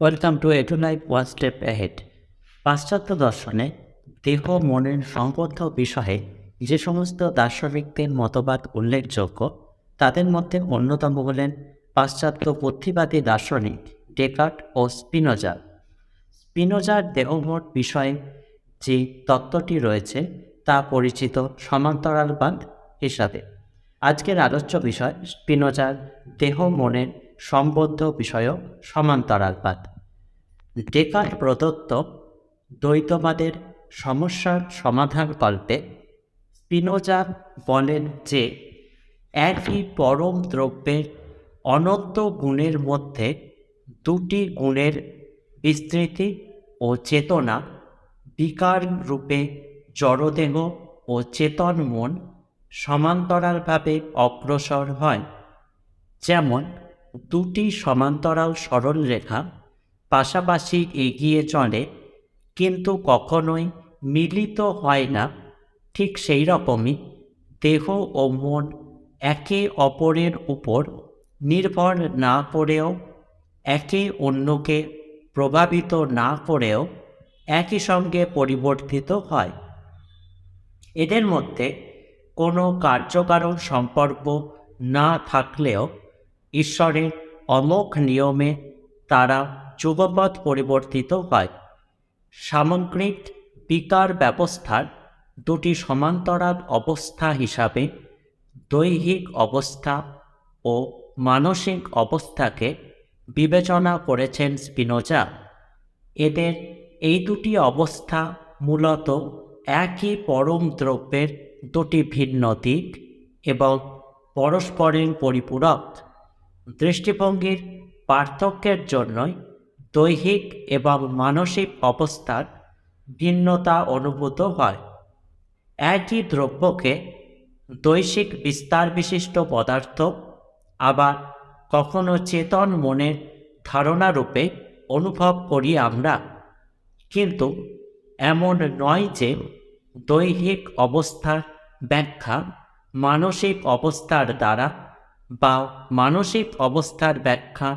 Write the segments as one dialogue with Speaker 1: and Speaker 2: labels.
Speaker 1: Welcome to এটু life one step ahead. পাশ্চাত্য দর্শনে দেহ মনের সম্বন্ধ বিষয়ে যে সমস্ত দার্শনিকদের মতবাদ উল্লেখযোগ্য তাদের মধ্যে অন্যতম হলেন পাশ্চাত্য বুদ্ধিবাদী দার্শনিক ডেকার্ট ও স্পিনোজা। স্পিনোজার দেহমন বিষয়ে যে তত্ত্বটি রয়েছে তা পরিচিত সমান্তরালবাদ হিসাবে। আজকের আলোচ্য বিষয় স্পিনোজার দেহ মনের সম্বন্ধ বিষয়ক সমান্তরালবাদ। ডেকার্ট প্রদত্ত দ্বৈতবাদের সমস্যার সমাধানকল্পে স্পিনোজা বলেন যে একই পরম দ্রব্যের অনন্ত গুণের মধ্যে দুটি গুণের বিস্তৃতি ও চেতনা বিকার রূপে জড়দেহ ও চেতন মন সমান্তরালভাবে অগ্রসর হয়। যেমন দুটি সমান্তরাল সরলরেখা পাশাপাশি এগিয়ে চলে কিন্তু কখনোই মিলিত হয় না, ঠিক সেই রকমই দেহ ও মন একে অপরের উপর নির্ভর না করেও একে অন্যকে প্রভাবিত না করেও একই সঙ্গে পরিবর্তিত হয়। এদের মধ্যে কোনো কার্যকারণ সম্পর্ক না থাকলেও ঈশ্বরের অমোঘ নিয়মে তারা যুগপৎ পরিবর্তিত হয়। সামগ্রিক বিকার ব্যবস্থার দুটি সমান্তরাল অবস্থা হিসাবে দৈহিক অবস্থা ও মানসিক অবস্থাকে বিবেচনা করেছেন স্পিনোজা। এদের এই দুটি অবস্থা মূলত একই পরম দ্রব্যের দুটি ভিন্ন দিক এবং পরস্পরের পরিপূরক। দৃষ্টিভঙ্গির পার্থক্যের জন্যই দৈহিক এবং মানসিক অবস্থার ভিন্নতা অনুভূত হয়। একই দ্রব্যকে দৈহিক বিস্তার বিশিষ্ট পদার্থ আবার কখনো চেতন মনের ধারণারূপে অনুভব করি আমরা, কিন্তু এমন নয় যে দৈহিক অবস্থার ব্যাখ্যা মানসিক অবস্থার দ্বারা বা মানসিক অবস্থার ব্যাখ্যা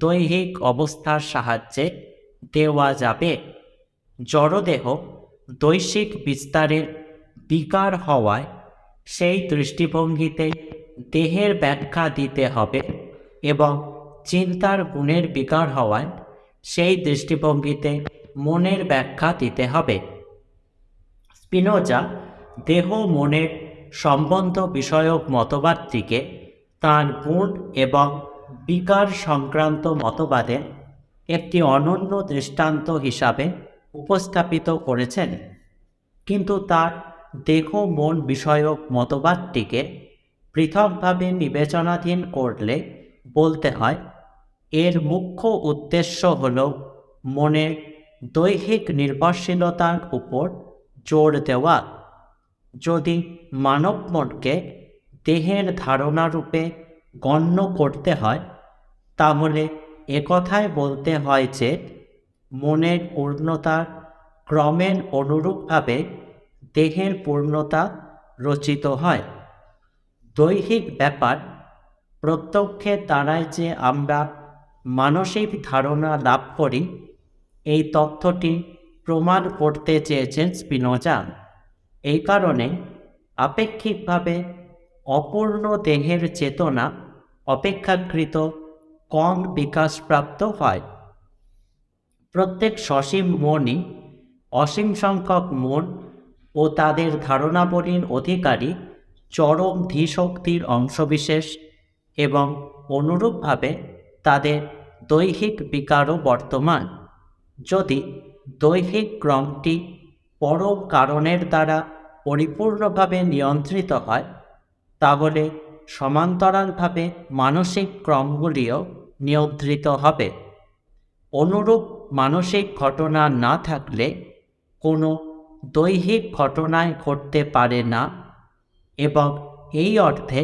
Speaker 1: দৈহিক অবস্থার সাহায্যে দেওয়া যাবে। জড়দেহ দৈহিক বিস্তারের বিকার হওয়ায় সেই দৃষ্টিভঙ্গিতে দেহের ব্যাখ্যা দিতে হবে এবং চিন্তার গুণের বিকার হওয়ায় সেই দৃষ্টিভঙ্গিতে মনের ব্যাখ্যা দিতে হবে। স্পিনোজা দেহ মনের সম্বন্ধ বিষয়ক মতবাদটিকে তাঁর গুণ এবং বিকার সংক্রান্ত মতবাদের একটি অনন্য দৃষ্টান্ত হিসাবে উপস্থাপিত করেছেন, কিন্তু তার দেহ মন বিষয়ক মতবাদটিকে পৃথকভাবে বিবেচনাধীন করলে বলতে হয় এর মুখ্য উদ্দেশ্য হল মনের দৈহিক নির্ভরশীলতার উপর জোর দেওয়া। যদি মানব মনকে দেহের ধারণারূপে গণ্য করতে হয় তাহলে একথায় বলতে হয় যে মনের পূর্ণতার ক্রমের অনুরূপভাবে দেহের পূর্ণতা রচিত হয়। দৈহিক ব্যাপার প্রত্যক্ষের দ্বারাই যে আমরা মানসিক ধারণা লাভ করি এই তথ্যটি প্রমাণ করতে চেয়েছেন স্পিনোজা। এই কারণে আপেক্ষিকভাবে অপূর্ণ দেহের চেতনা অপেক্ষাকৃত কম বিকাশপ্রাপ্ত হয়। প্রত্যেক সসীম মনই অসীম সংখ্যক মন ও তাদের ধারণাবলীর অধিকারী চরম ধীশক্তির অংশবিশেষ এবং অনুরূপভাবে তাদের দৈহিক বিকারও বর্তমান। যদি দৈহিক ক্রমটি পরম কারণের দ্বারা পরিপূর্ণভাবে নিয়ন্ত্রিত হয় তাহলে সমান্তরালভাবে মানসিক ক্রমগুলিও নিয়ন্ত্রিত হবে। অনুরূপ মানসিক ঘটনা না থাকলে কোনো দৈহিক ঘটনায় ঘটতে পারে না এবং এই অর্থে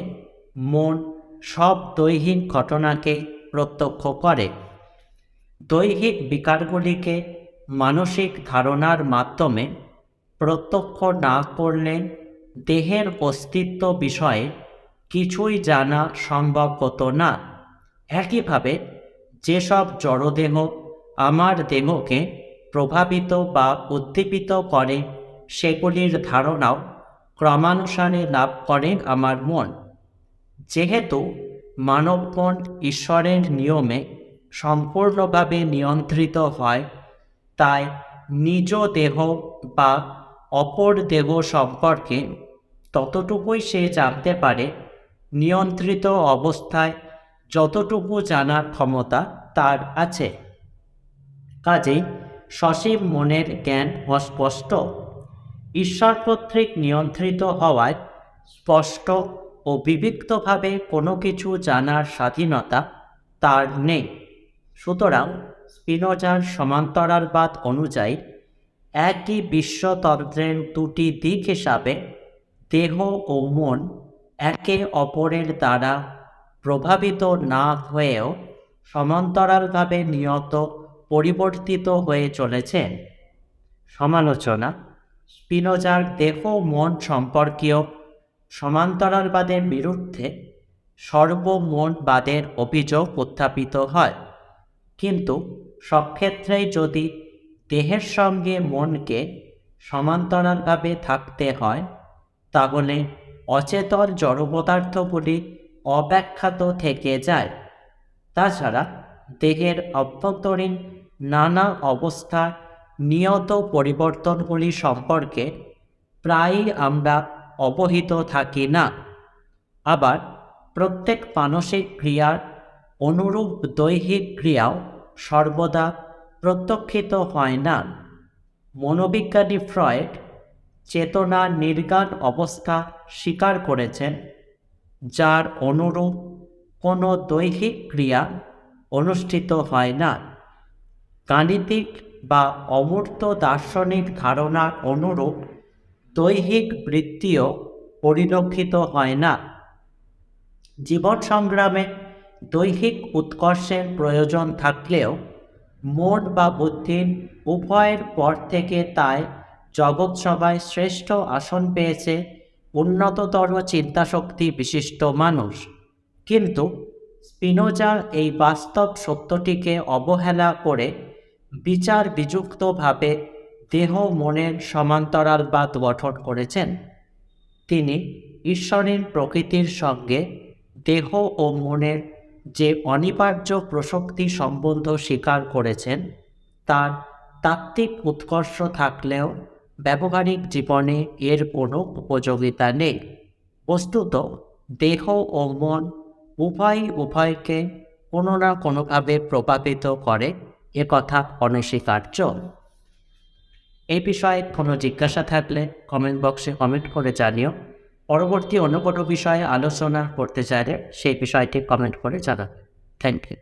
Speaker 1: মন সব দৈহিক ঘটনাকে প্রত্যক্ষ করে। দৈহিক বিকারগুলিকে মানসিক ধারণার মাধ্যমে প্রত্যক্ষ না করলে দেহের অস্তিত্ব বিষয়ে কিছুই জানা সম্ভব হতো না। একইভাবে যেসব জড়দেহ আমার দেহকে প্রভাবিত বা উদ্দীপিত করে সেগুলির ধারণাও ক্রমানুসারে লাভ করে আমার মন। যেহেতু মানব মন ঈশ্বরের নিয়মে সম্পূর্ণভাবে নিয়ন্ত্রিত হয়, তাই নিজ দেহ বা অপর দেহ সম্পর্কে ততটুকুই সে জানতে পারে নিয়ন্ত্রিত অবস্থায় যতটুকু জানার ক্ষমতা তার আছে। কাজেই সসীম মনের জ্ঞান অস্পষ্ট। ঈশ্বর কর্তৃক নিয়ন্ত্রিত হওয়ায় স্পষ্ট ও বিবিক্তভাবে কোনো কিছু জানার স্বাধীনতা তার নেই। সুতরাং স্পিনোজার সমান্তরালবাদ অনুযায়ী একই বিশ্বতন্ত্রের দুটি দিক হিসাবে দেহ ও মন একে অপরের দ্বারা প্রভাবিত না হয়েও সমান্তরালভাবে নিয়ত পরিবর্তিত হয়ে চলেছেন। সমালোচনা: স্পিনোজার দেহ মন সম্পর্কীয় সমান্তরালবাদের বিরুদ্ধে সর্বমনবাদের অভিযোগ উত্থাপিত হয়, কিন্তু সব ক্ষেত্রেই যদি দেহের সঙ্গে মনকে সমান্তরালভাবে থাকতে হয়, তাহলে অচেতন জড়পদার্থগুলি অব্যাখ্যাত থেকে যায়। তাছাড়া দেহের অভ্যন্তরীণ নানা অবস্থার নিয়ত পরিবর্তনগুলি সম্পর্কে প্রায়ই আমরা অবহিত থাকি না। আবার প্রত্যেক মানসিক ক্রিয়ার অনুরূপ দৈহিক ক্রিয়াও সর্বদা প্রত্যক্ষিত হয় না। মনোবিজ্ঞানী ফ্রয়েড চেতনার নির্গান অবস্থা স্বীকার করেছেন, যার অনুরূপ কোনো দৈহিক ক্রিয়া অনুষ্ঠিত হয় না। গাণিতিক বা অমূর্ত দার্শনিক ধারণার অনুরূপ দৈহিক বৃত্তিও পরিলক্ষিত হয় না। জীবন সংগ্রামে দৈহিক উৎকর্ষের প্রয়োজন থাকলেও মন বা বুদ্ধির উভয়ের পর থেকে তাই জগৎসভায় শ্রেষ্ঠ আসন পেয়েছে উন্নততর চিন্তাশক্তি বিশিষ্ট মানুষ। কিন্তু স্পিনোজা এই বাস্তব সত্যটিকে অবহেলা করে বিচার বিযুক্তভাবে দেহ মনের সমান্তরালবাদ গঠন করেছেন। তিনি ঈশ্বরের প্রকৃতির সঙ্গে দেহ ও মনের যে অনিবার্য প্রসক্তি সম্বন্ধ স্বীকার করেছেন, তার তাত্ত্বিক উৎকর্ষ থাকলেও ব্যবহারিক জীবনে এর কোনো উপযোগিতা নেই। বস্তুত দেহ ও মন উভয়কে কোনো না কোনোভাবে প্রভাবিত করে, একথা অনস্বীকার্য। এই বিষয়ে কোনো জিজ্ঞাসা থাকলে কমেন্ট বক্সে কমেন্ট করে জানিও। পরবর্তী অন্য কোনো বিষয়ে আলোচনা করতে চাইলে সেই বিষয়টি কমেন্ট করে জানাবে। Thank you.